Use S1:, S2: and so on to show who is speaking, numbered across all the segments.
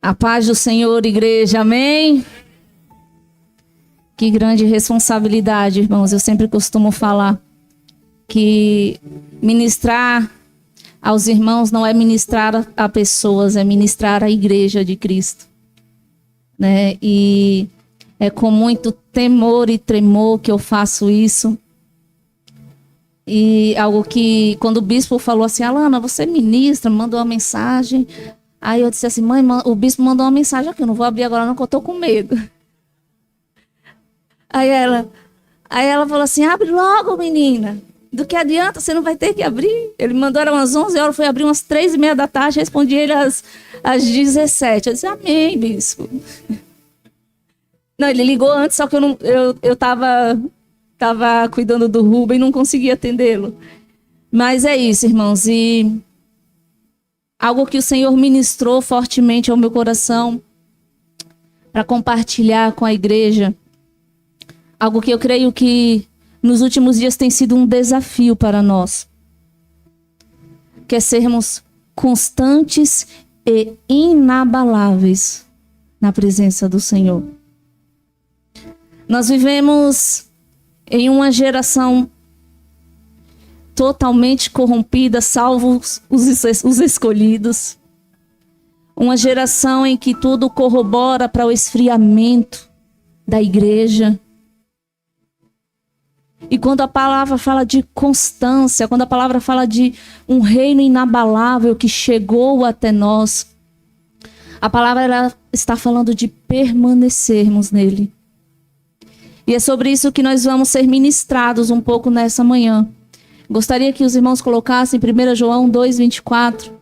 S1: A paz do Senhor, igreja, amém? Que grande responsabilidade, irmãos. Eu sempre costumo falar que ministrar aos irmãos não é ministrar a pessoas, é ministrar a igreja de Cristo, né? E é com muito temor e tremor que eu faço isso. E algo que, quando o bispo falou assim, Alana, você ministra, mandou uma mensagem. Aí eu disse assim, mãe, o bispo mandou uma mensagem aqui, eu não vou abrir agora não, que eu tô com medo. Aí ela falou assim, abre logo, menina. Do que adianta, você não vai ter que abrir. Ele mandou, era umas 11 horas, foi abrir umas 3:30 da tarde, respondi ele às 17. Eu disse, amém, bispo. Não, ele ligou antes, só que eu tava cuidando do Rubem e não conseguia atendê-lo. Mas é isso, irmãos. E algo que o Senhor ministrou fortemente ao meu coração para compartilhar com a igreja. Algo que eu creio que nos últimos dias tem sido um desafio para nós. Que é sermos constantes e inabaláveis na presença do Senhor. Nós vivemos em uma geração totalmente corrompida, salvo os escolhidos. Uma geração em que tudo corrobora para o esfriamento da igreja. E quando a palavra fala de constância, quando a palavra fala de um reino inabalável que chegou até nós, a palavra ela está falando de permanecermos nele. E é sobre isso que nós vamos ser ministrados um pouco nessa manhã. Gostaria que os irmãos colocassem 1 João 2:24.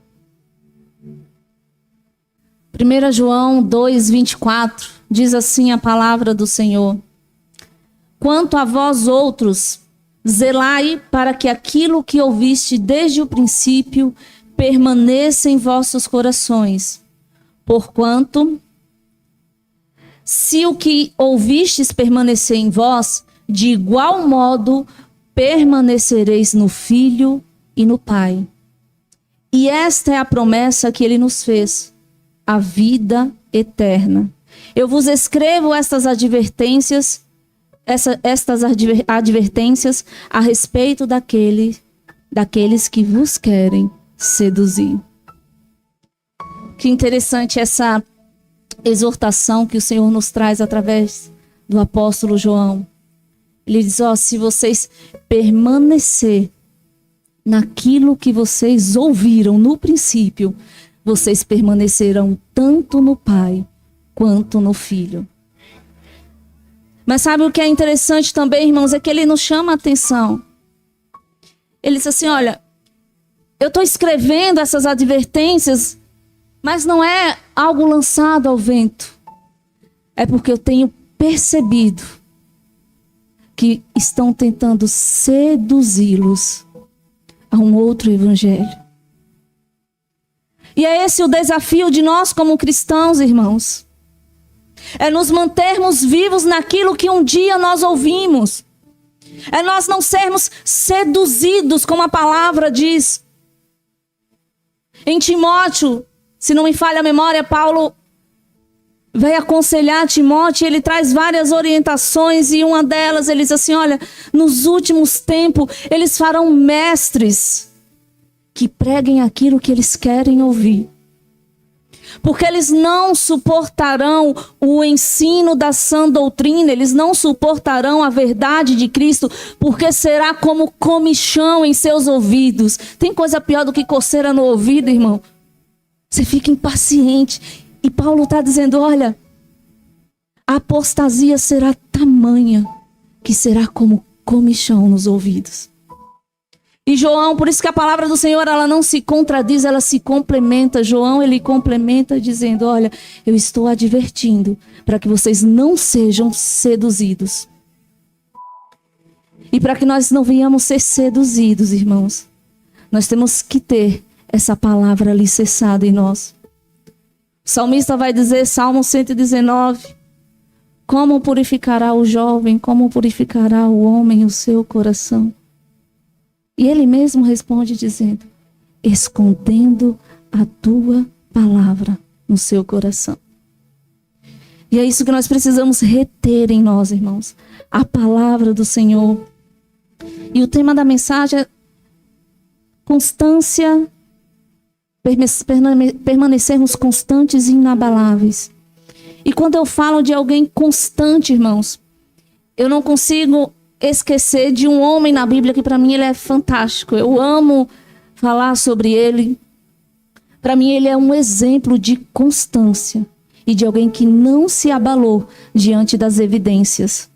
S1: 1 João 2:24 diz assim a palavra do Senhor. Quanto a vós outros, zelai para que aquilo que ouviste desde o princípio permaneça em vossos corações. Porquanto, se o que ouvistes permanecer em vós, de igual modo permanecereis no Filho e no Pai. E esta é a promessa que ele nos fez, a vida eterna. Eu vos escrevo estas advertências a respeito daqueles que vos querem seduzir. Que interessante essa exortação que o Senhor nos traz através do apóstolo João. Ele diz, se vocês permanecer naquilo que vocês ouviram no princípio, vocês permanecerão tanto no Pai quanto no Filho. Mas sabe o que é interessante também, irmãos? É que ele nos chama a atenção. Ele diz assim, olha, eu estou escrevendo essas advertências, mas não é algo lançado ao vento. É porque eu tenho percebido que estão tentando seduzi-los a um outro evangelho. E é esse o desafio de nós como cristãos, irmãos. É nos mantermos vivos naquilo que um dia nós ouvimos. É nós não sermos seduzidos, como a palavra diz. Em Timóteo, se não me falha a memória, Paulo vai aconselhar Timóteo e ele traz várias orientações e uma delas ele diz assim, olha, nos últimos tempos eles farão mestres que preguem aquilo que eles querem ouvir. Porque eles não suportarão o ensino da sã doutrina, eles não suportarão a verdade de Cristo, porque será como comichão em seus ouvidos. Tem coisa pior do que coceira no ouvido, irmão? Você fica impaciente. E Paulo está dizendo, olha, a apostasia será tamanha que será como comichão nos ouvidos. E João, por isso que a palavra do Senhor, ela não se contradiz, ela se complementa. João, ele complementa dizendo, olha, eu estou advertindo para que vocês não sejam seduzidos. E para que nós não venhamos ser seduzidos, irmãos, nós temos que ter essa palavra alicerçada em nós. O salmista vai dizer, Salmo 119, como purificará o jovem, como purificará o homem o seu coração? E ele mesmo responde dizendo, escondendo a tua palavra no seu coração. E é isso que nós precisamos reter em nós, irmãos. A palavra do Senhor. E o tema da mensagem é constância, permanecermos constantes e inabaláveis. E quando eu falo de alguém constante, irmãos, eu não consigo esquecer de um homem na Bíblia que para mim ele é fantástico. Eu amo falar sobre ele. Para mim ele é um exemplo de constância e de alguém que não se abalou diante das evidências.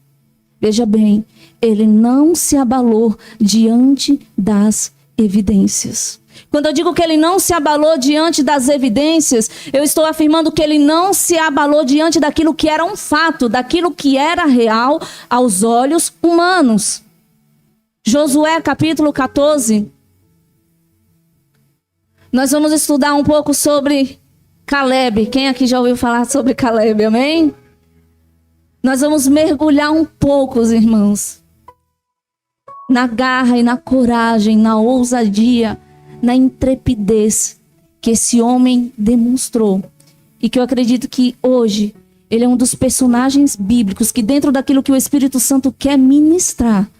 S1: Veja bem, ele não se abalou diante das evidências. Quando eu digo que ele não se abalou diante das evidências, eu estou afirmando que ele não se abalou diante daquilo que era um fato, daquilo que era real aos olhos humanos. Josué capítulo 14. Nós vamos estudar um pouco sobre Caleb. Quem aqui já ouviu falar sobre Caleb, amém? Nós vamos mergulhar um pouco, irmãos, na garra e na coragem, na ousadia, na intrepidez que esse homem demonstrou. E que eu acredito que hoje ele é um dos personagens bíblicos que dentro daquilo que o Espírito Santo quer ministrar,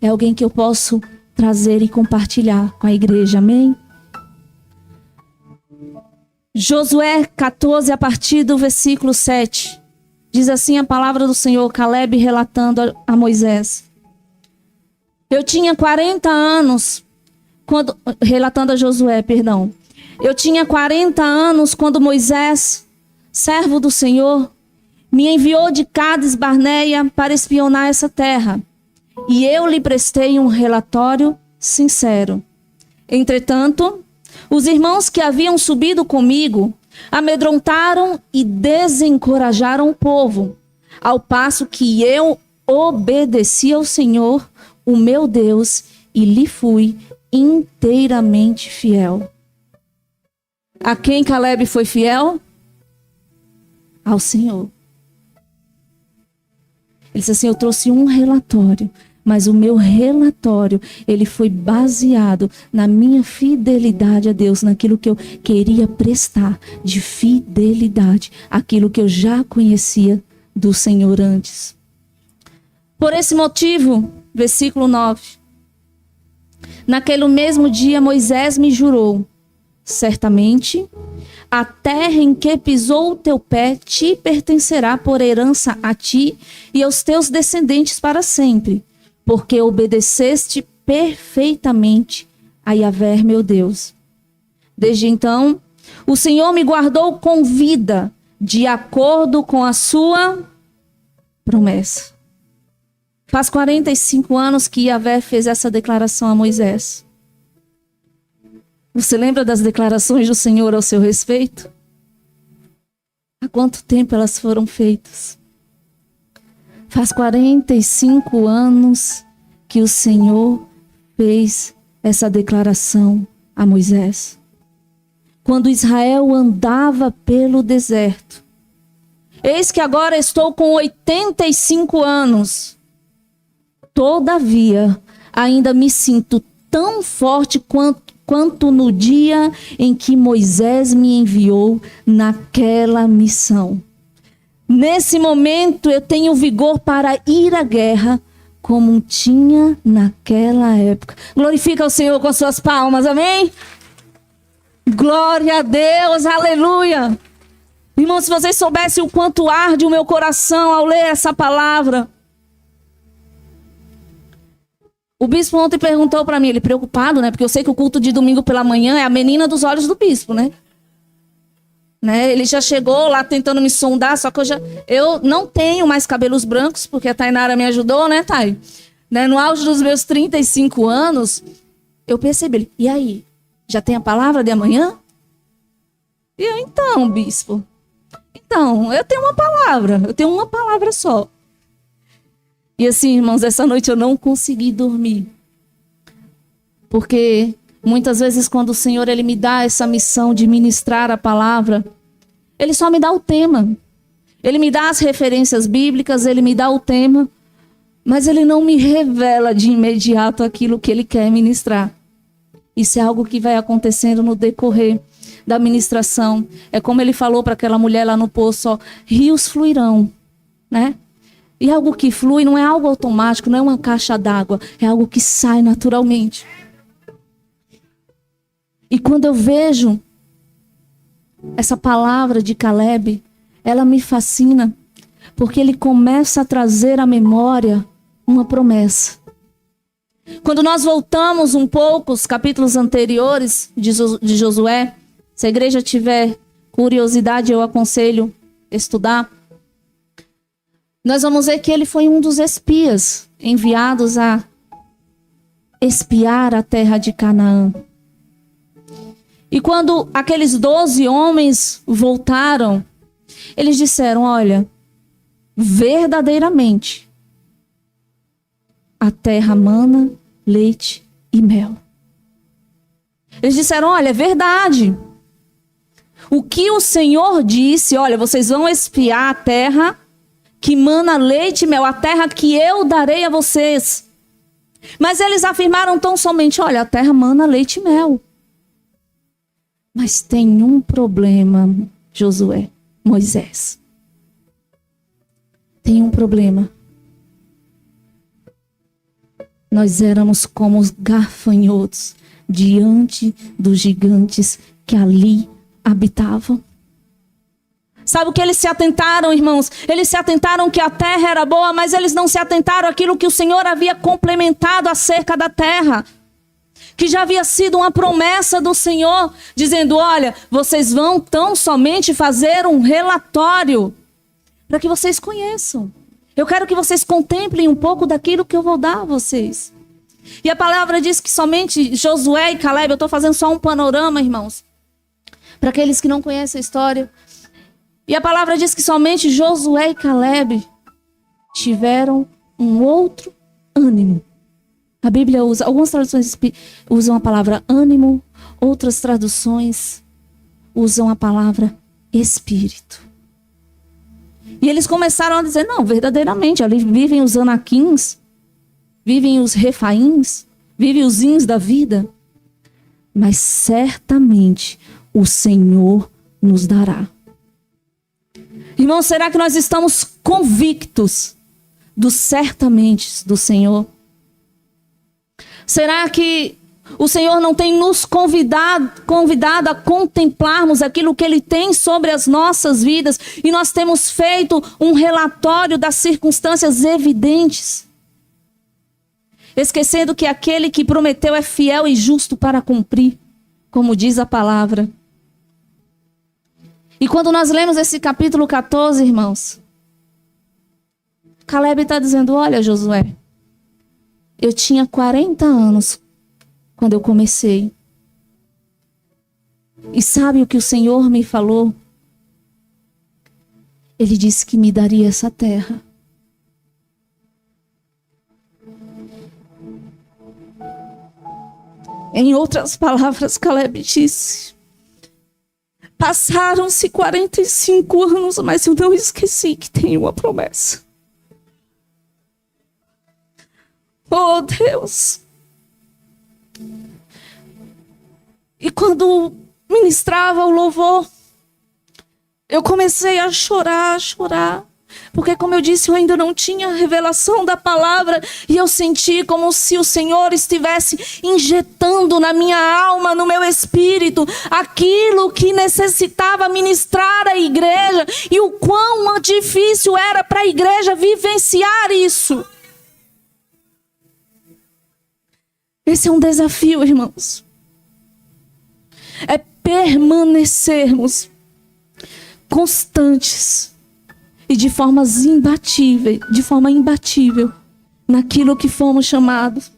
S1: é alguém que eu posso trazer e compartilhar com a igreja, amém? Josué 14, a partir do versículo 7. Diz assim a palavra do Senhor, Caleb relatando a Moisés. Eu tinha 40 anos... relatando a Josué, perdão. Eu tinha 40 anos quando Moisés, servo do Senhor, me enviou de Cades Barneia para espionar essa terra. E eu lhe prestei um relatório sincero. Entretanto, os irmãos que haviam subido comigo amedrontaram e desencorajaram o povo, ao passo que eu obedeci ao Senhor, o meu Deus, e lhe fui inteiramente fiel. A quem Caleb foi fiel? Ao Senhor. Ele disse assim, eu trouxe um relatório, mas o meu relatório, ele foi baseado na minha fidelidade a Deus, naquilo que eu queria prestar de fidelidade, aquilo que eu já conhecia do Senhor antes. Por esse motivo, versículo 9. Naquele mesmo dia Moisés me jurou, certamente a terra em que pisou o teu pé te pertencerá por herança a ti e aos teus descendentes para sempre, porque obedeceste perfeitamente a Yahvé meu Deus. Desde então, o Senhor me guardou com vida, de acordo com a sua promessa. Faz 45 anos que Yahvé fez essa declaração a Moisés. Você lembra das declarações do Senhor ao seu respeito? Há quanto tempo elas foram feitas? Faz 45 anos que o Senhor fez essa declaração a Moisés. Quando Israel andava pelo deserto. Eis que agora estou com 85 anos. Todavia, ainda me sinto tão forte quanto no dia em que Moisés me enviou naquela missão. Nesse momento, eu tenho vigor para ir à guerra, como tinha naquela época. Glorifica o Senhor com suas palmas, amém? Glória a Deus, aleluia. Irmãos, se vocês soubessem o quanto arde o meu coração ao ler essa palavra. O bispo ontem perguntou para mim, ele preocupado, né? Porque eu sei que o culto de domingo pela manhã é a menina dos olhos do bispo, né? Ele já chegou lá tentando me sondar, só que eu não tenho mais cabelos brancos, porque a Tainara me ajudou, né, Thay? No auge dos meus 35 anos, eu percebi, e aí? Já tem a palavra de amanhã? E eu, então, bispo? Então, eu tenho uma palavra só. E assim, irmãos, essa noite eu não consegui dormir. Porque muitas vezes quando o Senhor ele me dá essa missão de ministrar a palavra, Ele só me dá o tema. Ele me dá as referências bíblicas, Ele me dá o tema, mas Ele não me revela de imediato aquilo que Ele quer ministrar. Isso é algo que vai acontecendo no decorrer da ministração. É como ele falou para aquela mulher lá no poço, ó, rios fluirão, né? E algo que flui não é algo automático, não é uma caixa d'água, é algo que sai naturalmente. E quando eu vejo essa palavra de Caleb, ela me fascina, porque ele começa a trazer à memória uma promessa. Quando nós voltamos um pouco os capítulos anteriores de Josué, se a igreja tiver curiosidade, eu aconselho estudar. Nós vamos ver que ele foi um dos espias enviados a espiar a terra de Canaã. E quando aqueles 12 homens voltaram, eles disseram, olha, verdadeiramente, a terra mana leite e mel. Eles disseram, olha, é verdade. O que o Senhor disse, olha, vocês vão espiar a terra que mana leite e mel, a terra que eu darei a vocês. Mas eles afirmaram tão somente, olha, a terra mana leite e mel. Mas tem um problema, Josué, Moisés. Tem um problema. Nós éramos como os gafanhotos diante dos gigantes que ali habitavam. Sabe o que eles se atentaram, irmãos? Eles se atentaram que a terra era boa, mas eles não se atentaram àquilo que o Senhor havia complementado acerca da terra. Que já havia sido uma promessa do Senhor, dizendo, olha, vocês vão tão somente fazer um relatório para que vocês conheçam. Eu quero que vocês contemplem um pouco daquilo que eu vou dar a vocês. E a palavra diz que somente Josué e Caleb, eu estou fazendo só um panorama, irmãos, para aqueles que não conhecem a história. E a palavra diz que somente Josué e Caleb tiveram um outro ânimo. A Bíblia usa, algumas traduções usam a palavra ânimo, outras traduções usam a palavra espírito. E eles começaram a dizer, não, verdadeiramente, ali vivem os anaquins, vivem os refaíns, vivem os ins da vida. Mas certamente o Senhor nos dará. Irmão, será que nós estamos convictos dos certamente do Senhor? Será que o Senhor não tem nos convidado a contemplarmos aquilo que Ele tem sobre as nossas vidas e nós temos feito um relatório das circunstâncias evidentes? Esquecendo que aquele que prometeu é fiel e justo para cumprir, como diz a palavra. E quando nós lemos esse capítulo 14, irmãos, Caleb está dizendo, olha, Josué, eu tinha 40 anos quando eu comecei. E sabe o que o Senhor me falou? Ele disse que me daria essa terra. Em outras palavras, Caleb disse, passaram-se 45 anos, mas eu não esqueci que tenho uma promessa. Oh, Deus! E quando ministrava o louvor, eu comecei a chorar, porque, como eu disse, eu ainda não tinha revelação da palavra, e eu senti como se o Senhor estivesse injetando na minha alma, no meu espírito, aquilo que necessitava ministrar à igreja, e o quão difícil era para a igreja vivenciar isso. Esse é um desafio, irmãos. É permanecermos constantes e de forma imbatível naquilo que fomos chamados.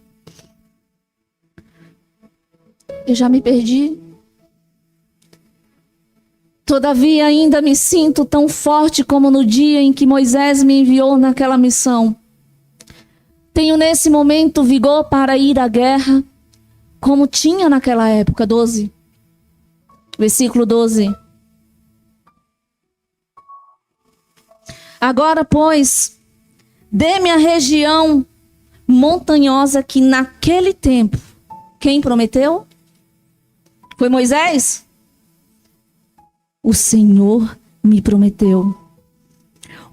S1: Eu já me perdi. Todavia ainda me sinto tão forte como no dia em que Moisés me enviou naquela missão. Tenho nesse momento vigor para ir à guerra, como tinha naquela época. 12. Versículo 12. Agora, pois, dê-me a região montanhosa que naquele tempo, quem prometeu? Foi Moisés? o Senhor me prometeu.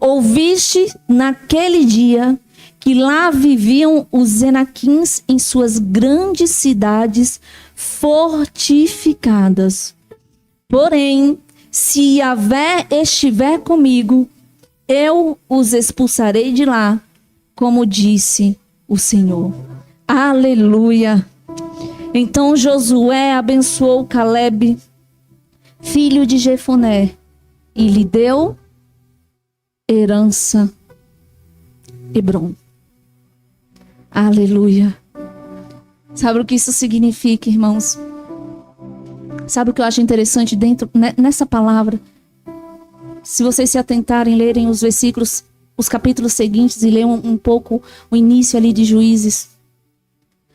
S1: Ouviste naquele dia que lá viviam os Enaquins em suas grandes cidades fortificadas. Porém, se Yahvé estiver comigo, eu os expulsarei de lá, como disse o Senhor. Aleluia! Então Josué abençoou Calebe, filho de Jefoné, e lhe deu herança Hebrom. Aleluia! Sabe o que isso significa, irmãos? Sabe o que eu acho interessante nessa palavra? Se vocês se atentarem, lerem os versículos, os capítulos seguintes e leiam um pouco o início ali de Juízes,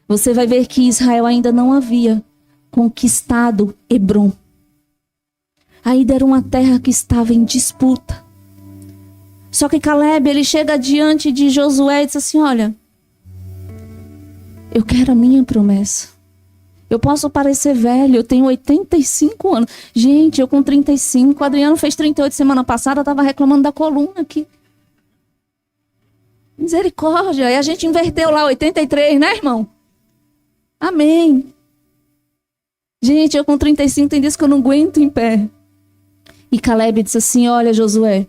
S1: você vai ver que Israel ainda não havia conquistado Hebrom. Ainda era uma terra que estava em disputa. Só que Calebe, ele chega diante de Josué e diz assim, olha, eu quero a minha promessa. Eu posso parecer velho, eu tenho 85 anos. Gente, eu com 35, o Adriano fez 38 semana passada, estava reclamando da coluna aqui. Misericórdia, e a gente inverteu lá 83, né, irmão? Amém. Gente, eu com 35 tem dias que eu não aguento em pé. E Calebe disse assim, olha Josué,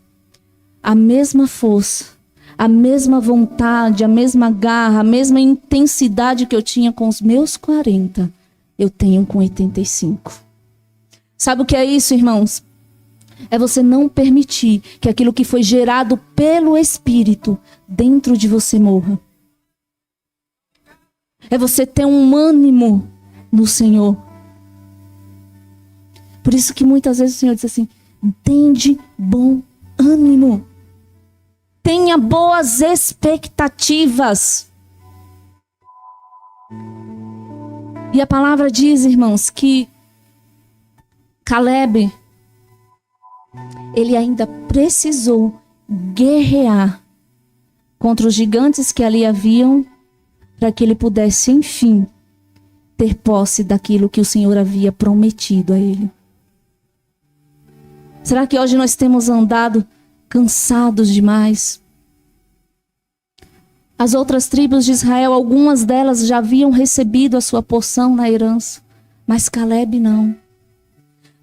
S1: a mesma força, a mesma vontade, a mesma garra, a mesma intensidade que eu tinha com os meus 40, eu tenho com 85. Sabe o que é isso, irmãos? É você não permitir que aquilo que foi gerado pelo Espírito dentro de você morra. É você ter um ânimo no Senhor. Por isso que muitas vezes o Senhor diz assim, tende bom ânimo. Tenha boas expectativas. E a palavra diz, irmãos, que Calebe, ele ainda precisou guerrear contra os gigantes que ali haviam, para que ele pudesse, enfim, ter posse daquilo que o Senhor havia prometido a ele. Será que hoje nós temos andado cansados demais? As outras tribos de Israel, algumas delas já haviam recebido a sua porção na herança, mas Calebe não.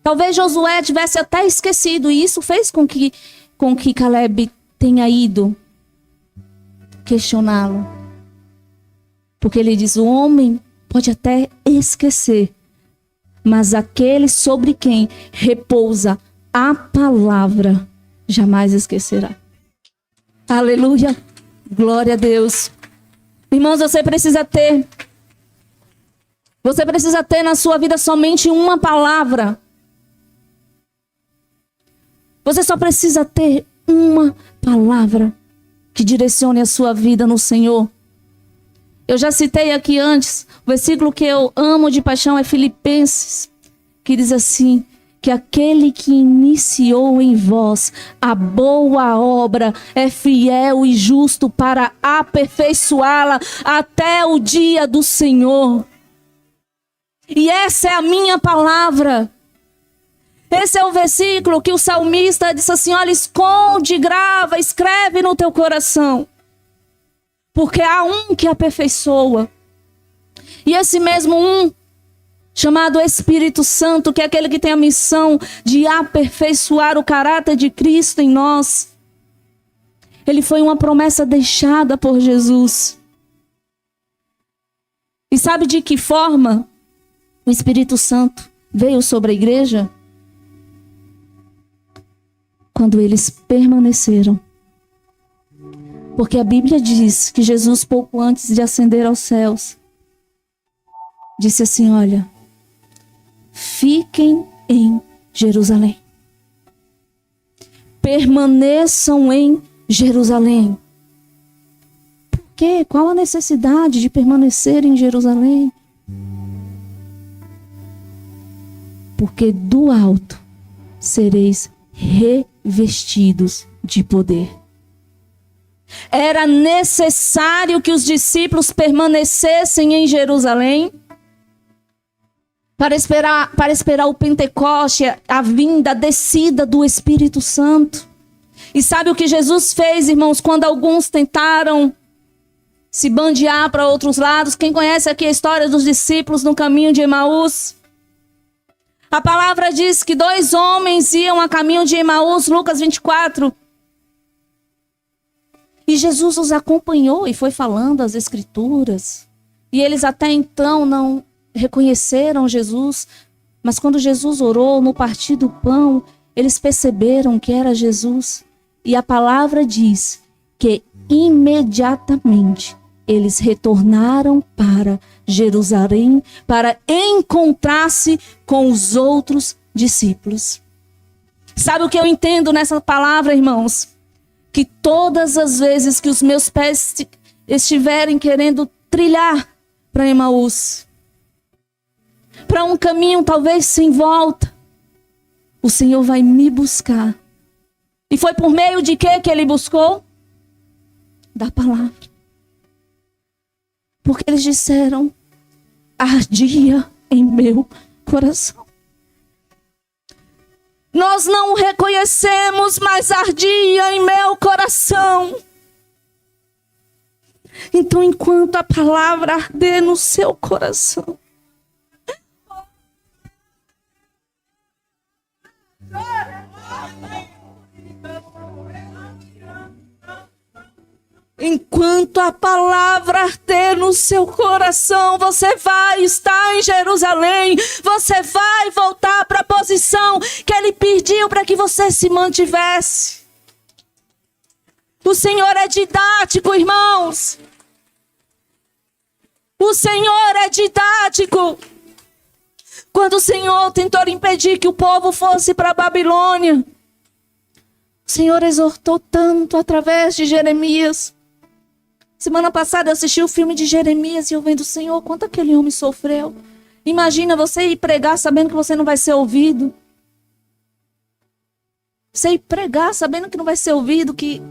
S1: Talvez Josué tivesse até esquecido, e isso fez com que Calebe tenha ido questioná-lo. Porque ele diz, o homem pode até esquecer, mas aquele sobre quem repousa a palavra jamais esquecerá. Aleluia, glória a Deus. Irmãos, você precisa ter na sua vida somente uma palavra. Você só precisa ter uma palavra que direcione a sua vida no Senhor. Eu já citei aqui antes, o versículo que eu amo de paixão é Filipenses, que diz assim, que aquele que iniciou em vós a boa obra é fiel e justo para aperfeiçoá-la até o dia do Senhor. E essa é a minha palavra. Esse é o versículo que o salmista disse assim, olha, esconde, grava, escreve no teu coração. Porque há um que aperfeiçoa. E esse mesmo um, chamado Espírito Santo, que é aquele que tem a missão de aperfeiçoar o caráter de Cristo em nós. Ele foi uma promessa deixada por Jesus. E sabe de que forma o Espírito Santo veio sobre a igreja? Quando eles permaneceram. Porque a Bíblia diz que Jesus, pouco antes de ascender aos céus, disse assim, olha, fiquem em Jerusalém. Permaneçam em Jerusalém. Por quê? Qual a necessidade de permanecer em Jerusalém? Porque do alto sereis revestidos de poder. Era necessário que os discípulos permanecessem em Jerusalém, para esperar o Pentecoste, a vinda, a descida do Espírito Santo. E sabe o que Jesus fez, irmãos, quando alguns tentaram se bandear para outros lados? Quem conhece aqui a história dos discípulos no caminho de Emaús? A palavra diz que 2 homens iam a caminho de Emaús, Lucas 24. E Jesus os acompanhou e foi falando as Escrituras. E eles até então não reconheceram Jesus. Mas quando Jesus orou no partir do pão, eles perceberam que era Jesus. E a palavra diz que imediatamente eles retornaram para Jerusalém para encontrar-se com os outros discípulos. Sabe o que eu entendo nessa palavra, irmãos? Que todas as vezes que os meus pés estiverem querendo trilhar para Emaús, para um caminho talvez sem volta, o Senhor vai me buscar. E foi por meio de quê que Ele buscou? Da palavra. Porque eles disseram: ardia em meu coração. Nós não o reconhecemos, mas ardia em meu coração. Então, enquanto a palavra arder no seu coração, enquanto a palavra arder no seu coração, você vai estar em Jerusalém. Você vai voltar para a posição que Ele pediu para que você se mantivesse. O Senhor é didático, irmãos. O Senhor é didático. Quando o Senhor tentou impedir que o povo fosse para a Babilônia, o Senhor exortou tanto através de Jeremias. Semana passada eu assisti o filme de Jeremias e eu vendo: Senhor, quanto aquele homem sofreu. Imagina você ir pregar sabendo que você não vai ser ouvido. Você ir pregar sabendo que não vai ser ouvido, que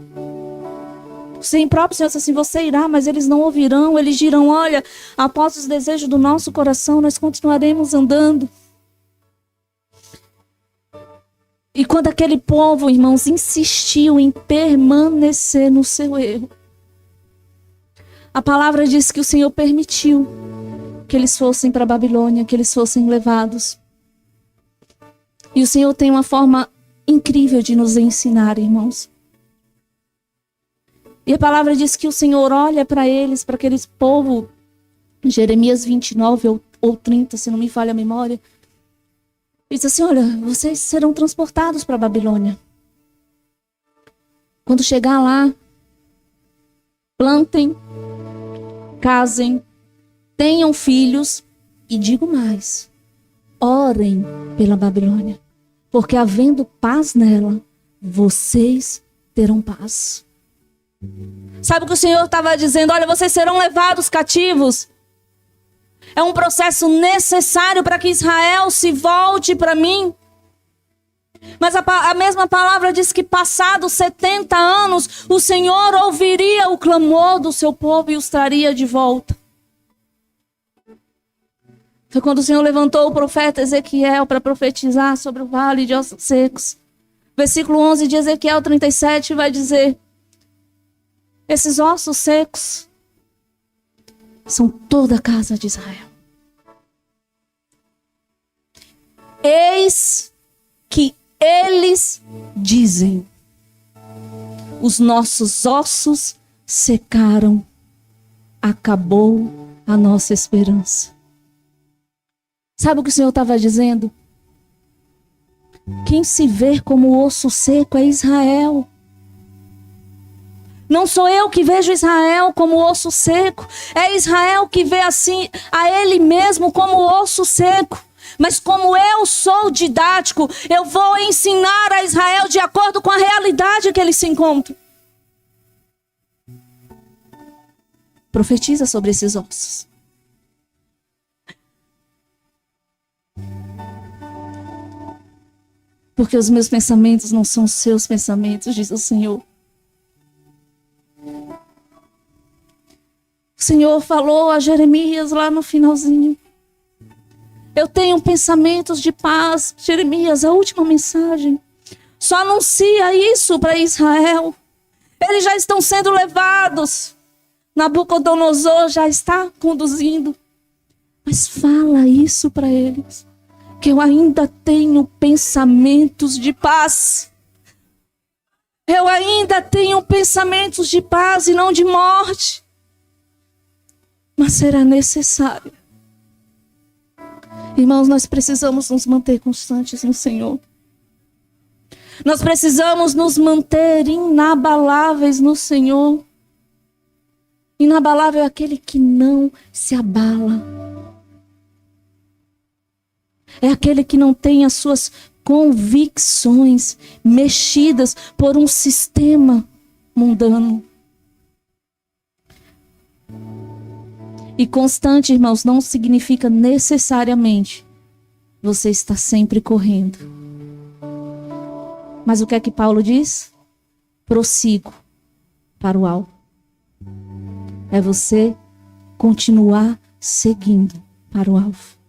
S1: o próprio Senhor disse assim: você irá, mas eles não ouvirão. Eles dirão: olha, após os desejos do nosso coração, nós continuaremos andando. E quando aquele povo, irmãos, insistiu em permanecer no seu erro, a palavra diz que o Senhor permitiu que eles fossem para a Babilônia, que eles fossem levados. E o Senhor tem uma forma incrível de nos ensinar, irmãos. E a palavra diz que o Senhor olha para eles, para aqueles povo, Jeremias 29 ou 30, se não me falha a memória, e diz assim: olha, vocês serão transportados para a Babilônia. Quando chegar lá, plantem, casem, tenham filhos e digo mais, orem pela Babilônia, porque havendo paz nela, vocês terão paz. Sabe o que o Senhor estava dizendo? Olha, vocês serão levados cativos. É um processo necessário para que Israel se volte para mim. Mas a mesma palavra diz que passados 70 anos, o Senhor ouviria o clamor do seu povo e os traria de volta. Foi quando o Senhor levantou o profeta Ezequiel para profetizar sobre o vale de ossos secos. Versículo 11 de Ezequiel 37 vai dizer: esses ossos secos são toda a casa de Israel. Eis que eles dizem: os nossos ossos secaram, acabou a nossa esperança. Sabe o que o Senhor estava dizendo? Quem se vê como osso seco é Israel. Não sou eu que vejo Israel como osso seco. É Israel que vê assim a ele mesmo como osso seco. Mas como eu sou didático, eu vou ensinar a Israel de acordo com a realidade que ele se encontra. Profetiza sobre esses ossos. Porque os meus pensamentos não são os seus pensamentos, diz o Senhor. O Senhor falou a Jeremias lá no finalzinho. Eu tenho pensamentos de paz. Jeremias, a última mensagem. Só anuncia isso para Israel. Eles já estão sendo levados. Nabucodonosor já está conduzindo. Mas fala isso para eles. Que eu ainda tenho pensamentos de paz. Eu ainda tenho pensamentos de paz e não de morte. Mas será necessário. Irmãos, nós precisamos nos manter constantes no Senhor. Nós precisamos nos manter inabaláveis no Senhor. Inabalável é aquele que não se abala. É aquele que não tem as suas convicções mexidas por um sistema mundano. E constante, irmãos, não significa necessariamente você estar sempre correndo. Mas o que é que Paulo diz? Prossigo para o alvo. É você continuar seguindo para o alvo.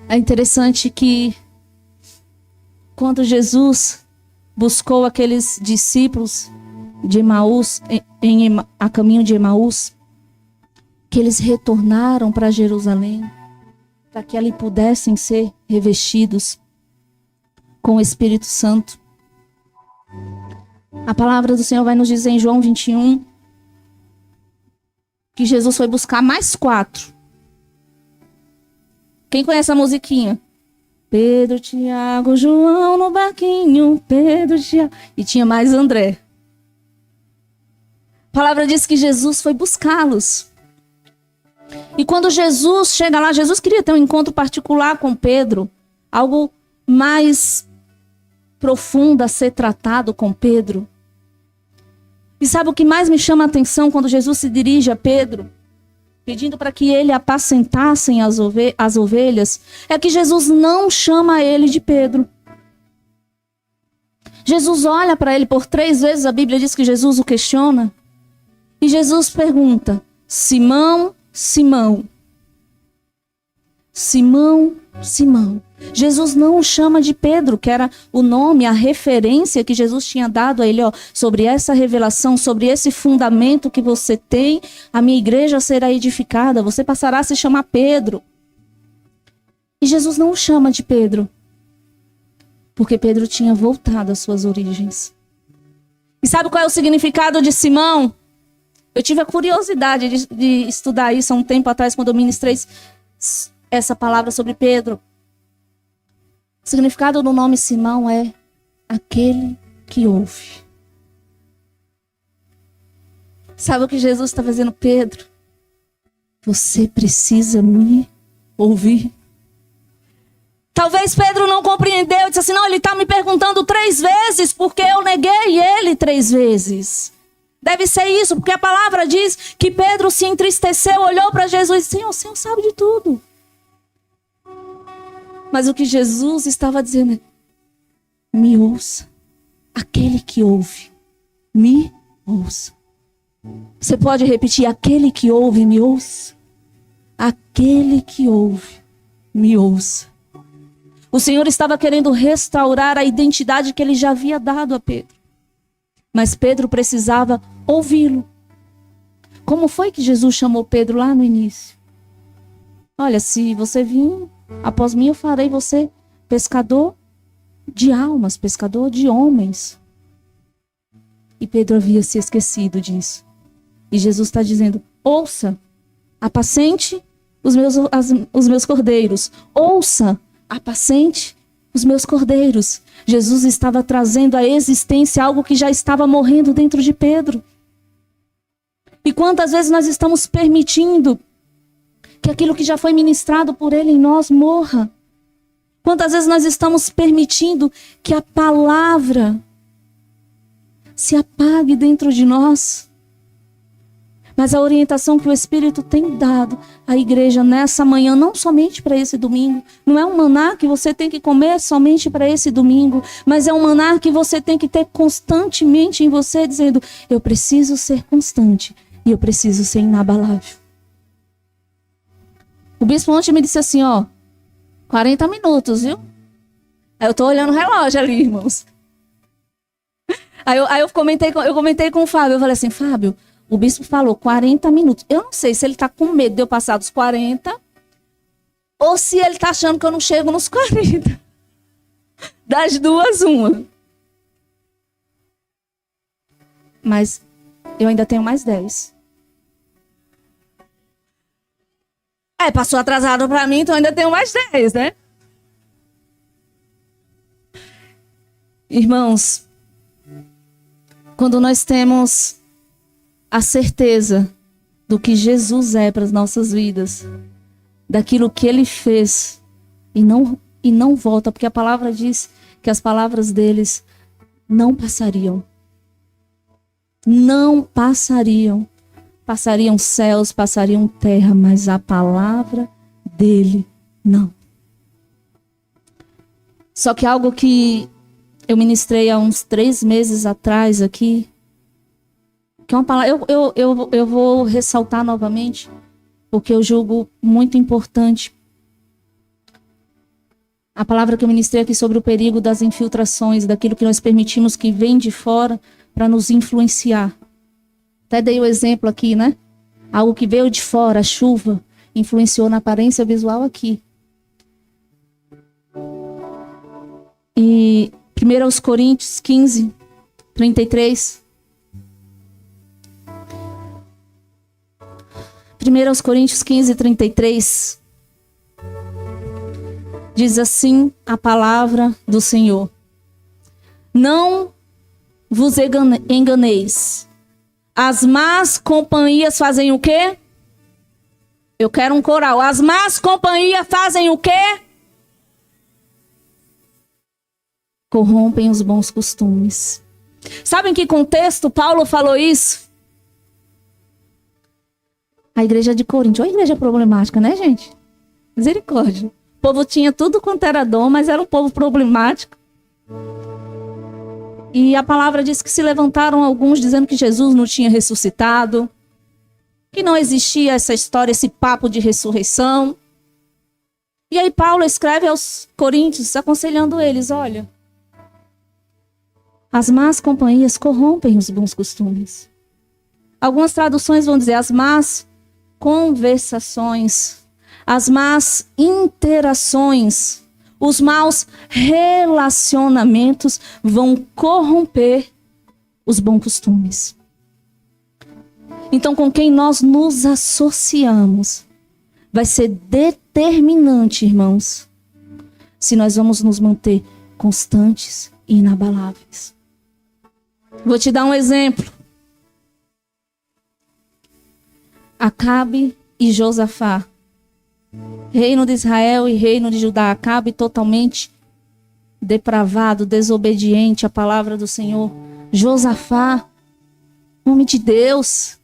S1: É interessante que quando Jesus buscou aqueles discípulos de Emaús, a caminho de Emaús, que eles retornaram para Jerusalém, para que ali pudessem ser revestidos com o Espírito Santo. A palavra do Senhor vai nos dizer em João 21 que Jesus foi buscar mais 4. Quem conhece a musiquinha? Pedro, Tiago, João no barquinho, Pedro, Tiago... E tinha mais André. A palavra diz que Jesus foi buscá-los. E quando Jesus chega lá, Jesus queria ter um encontro particular com Pedro. Algo mais profundo a ser tratado com Pedro. E sabe o que mais me chama a atenção quando Jesus se dirige a Pedro, pedindo para que ele apacentassem as ovelhas, é que Jesus não chama ele de Pedro. Jesus olha para ele por 3 vezes, a Bíblia diz que Jesus o questiona. E Jesus pergunta: Simão, Simão. Simão, Simão. Jesus não o chama de Pedro, que era o nome, a referência que Jesus tinha dado a ele, ó, sobre essa revelação, sobre esse fundamento que você tem, a minha igreja será edificada, você passará a se chamar Pedro. E Jesus não o chama de Pedro, porque Pedro tinha voltado às suas origens. E sabe qual é o significado de Simão? Eu tive a curiosidade de estudar isso há um tempo atrás, quando eu ministrei essa palavra sobre Pedro. O significado do nome Simão é aquele que ouve. Sabe o que Jesus está fazendo, Pedro? Você precisa me ouvir. Talvez Pedro não compreendeu, disse assim, não, ele está me perguntando 3 vezes, porque eu neguei ele 3 vezes. Deve ser isso, porque a palavra diz que Pedro se entristeceu, olhou para Jesus e disse, Senhor, o Senhor sabe de tudo. Mas o que Jesus estava dizendo é, me ouça. Aquele que ouve, me ouça. Você pode repetir, aquele que ouve, me ouça. Aquele que ouve, me ouça. O Senhor estava querendo restaurar a identidade que ele já havia dado a Pedro. Mas Pedro precisava ouvi-lo. Como foi que Jesus chamou Pedro lá no início? Olha, se você vir após mim, eu farei você pescador de almas, pescador de homens. E Pedro havia se esquecido disso. E Jesus está dizendo, ouça, apacente os meus cordeiros. Ouça, apacente os meus cordeiros. Jesus estava trazendo à existência algo que já estava morrendo dentro de Pedro. E quantas vezes nós estamos permitindo que aquilo que já foi ministrado por ele em nós morra? Quantas vezes nós estamos permitindo que a palavra se apague dentro de nós? Mas a orientação que o Espírito tem dado à igreja nessa manhã, não somente para esse domingo, não é um maná que você tem que comer somente para esse domingo, mas é um maná que você tem que ter constantemente em você, dizendo, eu preciso ser constante e eu preciso ser inabalável. O bispo ontem me disse assim, 40 minutos, viu? Aí eu tô olhando o relógio ali, irmãos. Aí eu comentei com o Fábio, eu falei assim, Fábio, o bispo falou 40 minutos. Eu não sei se ele tá com medo de eu passar dos 40 ou se ele tá achando que eu não chego nos 40. Das duas, uma. Mas eu ainda tenho mais 10. Passou atrasado pra mim, então ainda tenho mais 10, né? Irmãos, quando nós temos a certeza do que Jesus é para as nossas vidas, daquilo que Ele fez, e não volta, porque a palavra diz que as palavras deles não passariam. Não passariam. Passariam céus, passariam terra, mas a palavra dele não. Só que algo que eu ministrei há uns 3 meses atrás aqui, que é uma palavra, eu vou ressaltar novamente, porque eu julgo muito importante. A palavra que eu ministrei aqui sobre o perigo das infiltrações, daquilo que nós permitimos que vem de fora para nos influenciar. Até dei o exemplo aqui, né? Algo que veio de fora, a chuva, influenciou na aparência visual aqui. E 1 Coríntios 15, 33. 1 Coríntios 15, 33. Diz assim a palavra do Senhor. Não vos enganeis. As más companhias fazem o quê? Eu quero um coral. As más companhias fazem o quê? Corrompem os bons costumes. Sabe em que contexto Paulo falou isso? A igreja de Corinto. Olha a igreja problemática, né, gente? Misericórdia. O povo tinha tudo quanto era dom, mas era um povo problemático. E a palavra diz que se levantaram alguns dizendo que Jesus não tinha ressuscitado, que não existia essa história, esse papo de ressurreição. E aí Paulo escreve aos coríntios, aconselhando eles, olha, as más companhias corrompem os bons costumes. Algumas traduções vão dizer as más conversações, as más interações, os maus relacionamentos vão corromper os bons costumes. Então, com quem nós nos associamos vai ser determinante, irmãos, se nós vamos nos manter constantes e inabaláveis. Vou te dar um exemplo. Acabe e Josafá. Reino de Israel e reino de Judá. Acabe totalmente depravado, desobediente à palavra do Senhor. Josafá, homem de Deus,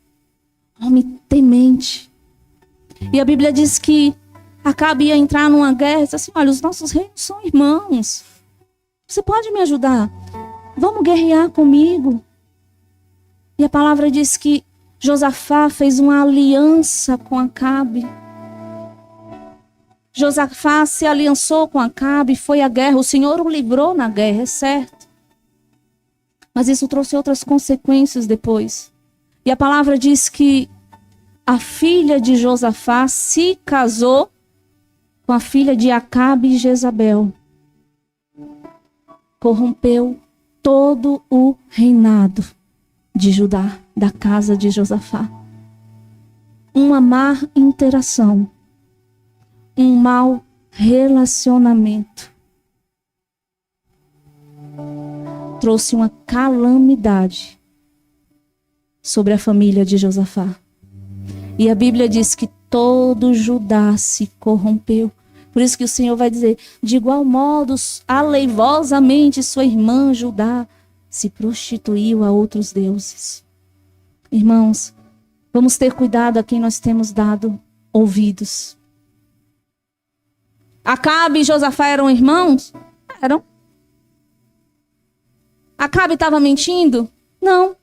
S1: homem temente. E a Bíblia diz que Acabe ia entrar numa guerra e disse assim, olha, os nossos reinos são irmãos. Você pode me ajudar? Vamos guerrear comigo. E a palavra diz que Josafá fez uma aliança com Acabe. Josafá se aliançou com Acabe, foi à guerra. O Senhor o livrou na guerra, é certo. Mas isso trouxe outras consequências depois. E a palavra diz que a filha de Josafá se casou com a filha de Acabe e Jezabel. Corrompeu todo o reinado de Judá, da casa de Josafá. Uma má interação, um mau relacionamento trouxe uma calamidade sobre a família de Josafá. E a Bíblia diz que todo Judá se corrompeu. Por isso que o Senhor vai dizer, de igual modo, aleivosamente sua irmã Judá se prostituiu a outros deuses. Irmãos, vamos ter cuidado a quem nós temos dado ouvidos. Acabe e Josafá eram irmãos? Eram. Acabe estava mentindo? Não.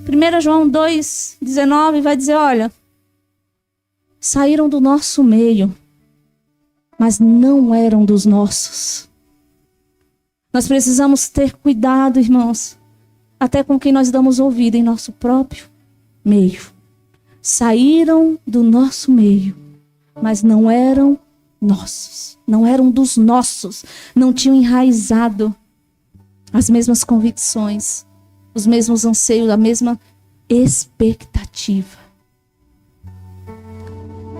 S1: 1 João 2,19 vai dizer, olha, saíram do nosso meio, mas não eram dos nossos. Nós precisamos ter cuidado, irmãos, até com quem nós damos ouvido em nosso próprio meio. Saíram do nosso meio, mas não eram nossos, não eram dos nossos, não tinham enraizado as mesmas convicções, os mesmos anseios, a mesma expectativa.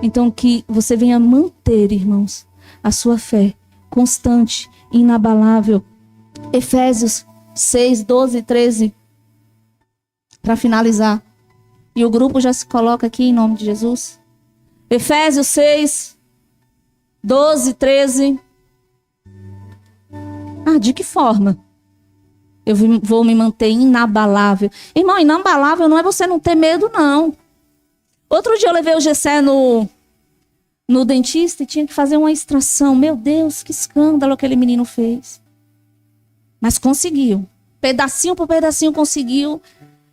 S1: Então que você venha manter, irmãos, a sua fé constante, inabalável. Efésios 6, 12 e 13. Para finalizar. E o grupo já se coloca aqui em nome de Jesus. Efésios 6, 12, 13. De que forma? Eu vou me manter inabalável. Irmão, inabalável não é você não ter medo, não. Outro dia eu levei o Gessé no dentista e tinha que fazer uma extração. Meu Deus, que escândalo aquele menino fez. Mas conseguiu. Pedacinho por pedacinho conseguiu.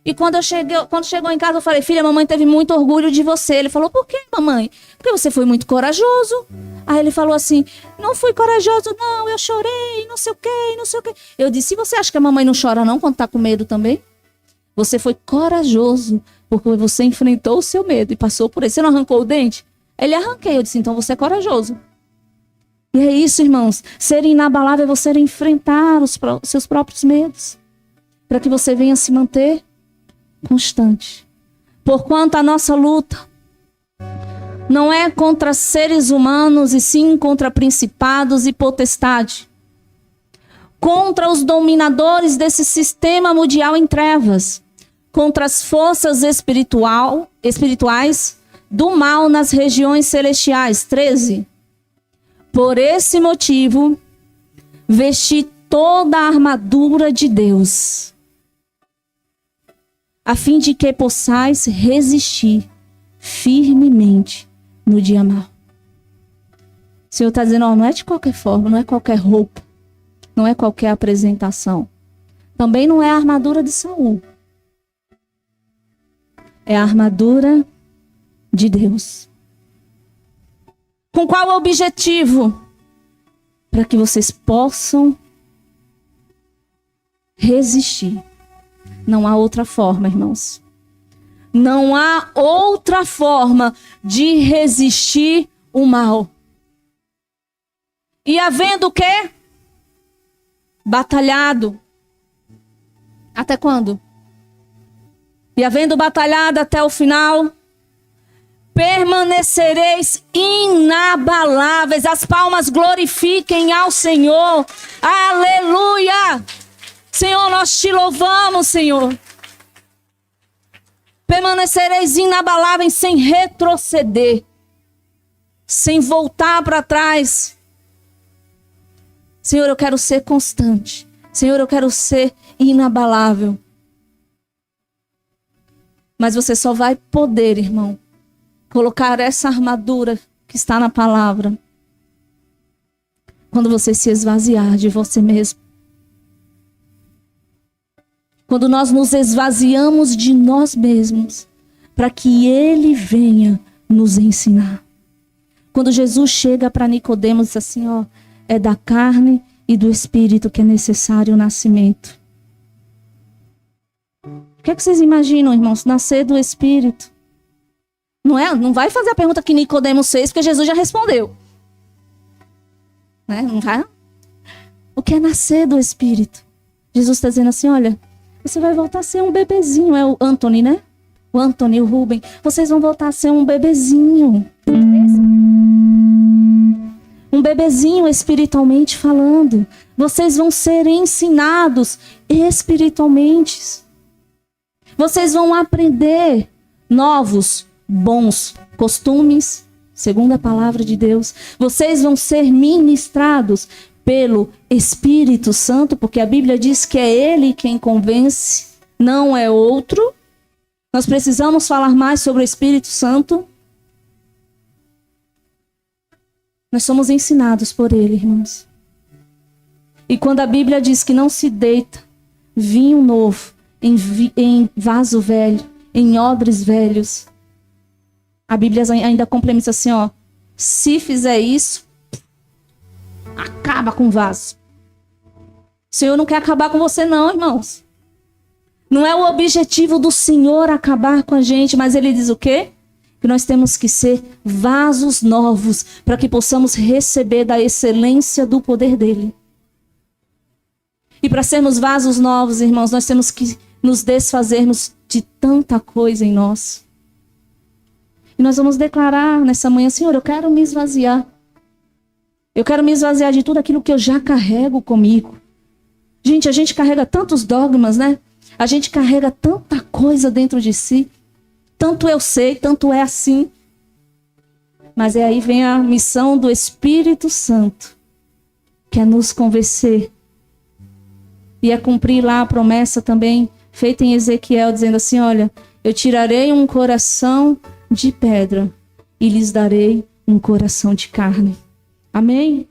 S1: E quando chegou em casa, eu falei, filha, mamãe teve muito orgulho de você. Ele falou, por quê, mamãe? Porque você foi muito corajoso. Aí ele falou assim, não fui corajoso, não, eu chorei, não sei o quê, não sei o quê. Eu disse, e você acha que a mamãe não chora não quando tá com medo também? Você foi corajoso, porque você enfrentou o seu medo e passou por ele. Você não arrancou o dente? Ele arranquei. Eu disse, então você é corajoso. E é isso, irmãos. Ser inabalável é você enfrentar os seus próprios medos. Para que você venha se manter constante. Porquanto a nossa luta não é contra seres humanos, e sim contra principados e potestade. Contra os dominadores desse sistema mundial em trevas. Contra as forças espirituais do mal nas regiões celestiais. 13. Por esse motivo, vesti toda a armadura de Deus, a fim de que possais resistir firmemente no dia mau. O Senhor está dizendo, não é de qualquer forma, não é qualquer roupa, não é qualquer apresentação. Também não é a armadura de Saul. É a armadura de Deus. Com qual objetivo? Para que vocês possam resistir. Não há outra forma, irmãos. Não há outra forma de resistir o mal. E havendo o quê? Batalhado. Até quando? E havendo batalhado até o final, permanecereis inabaláveis. As palmas glorifiquem ao Senhor. Aleluia! Senhor, nós te louvamos, Senhor. Permanecereis inabaláveis sem retroceder, sem voltar para trás. Senhor, eu quero ser constante. Senhor, eu quero ser inabalável. Mas você só vai poder, irmão, colocar essa armadura que está na palavra quando você se esvaziar de você mesmo. Quando nós nos esvaziamos de nós mesmos, para que Ele venha nos ensinar. Quando Jesus chega para Nicodemos e diz assim, é da carne e do espírito que é necessário o nascimento. O que vocês imaginam, irmãos? Nascer do espírito. Não vai fazer a pergunta que Nicodemos fez, porque Jesus já respondeu. Não vai? O que é nascer do espírito? Jesus está dizendo assim, olha, você vai voltar a ser um bebezinho. É o Anthony, né? O Anthony, o Ruben. Vocês vão voltar a ser um bebezinho. Um bebezinho espiritualmente falando. Vocês vão ser ensinados espiritualmente. Vocês vão aprender novos, bons costumes, segundo a palavra de Deus. Vocês vão ser ministrados pelo Espírito Santo, porque a Bíblia diz que é Ele quem convence, não é outro. Nós precisamos falar mais sobre o Espírito Santo. Nós somos ensinados por Ele, irmãos. E quando a Bíblia diz que não se deita vinho novo em vaso velho, em odres velhos, A Bíblia ainda complementa assim, ó. Se fizer isso, acaba com o vaso. O Senhor não quer acabar com você não, irmãos. Não é o objetivo do Senhor acabar com a gente, mas Ele diz o quê? Que nós temos que ser vasos novos para que possamos receber da excelência do poder dEle. E para sermos vasos novos, irmãos, nós temos que nos desfazermos de tanta coisa em nós. E nós vamos declarar nessa manhã, Senhor, eu quero me esvaziar. Eu quero me esvaziar de tudo aquilo que eu já carrego comigo. Gente, a gente carrega tantos dogmas, né? A gente carrega tanta coisa dentro de si. Tanto eu sei, tanto é assim. Mas aí vem a missão do Espírito Santo, que é nos convencer. E é cumprir lá a promessa também feita em Ezequiel, dizendo assim, olha, eu tirarei um coração de pedra e lhes darei um coração de carne. Amém?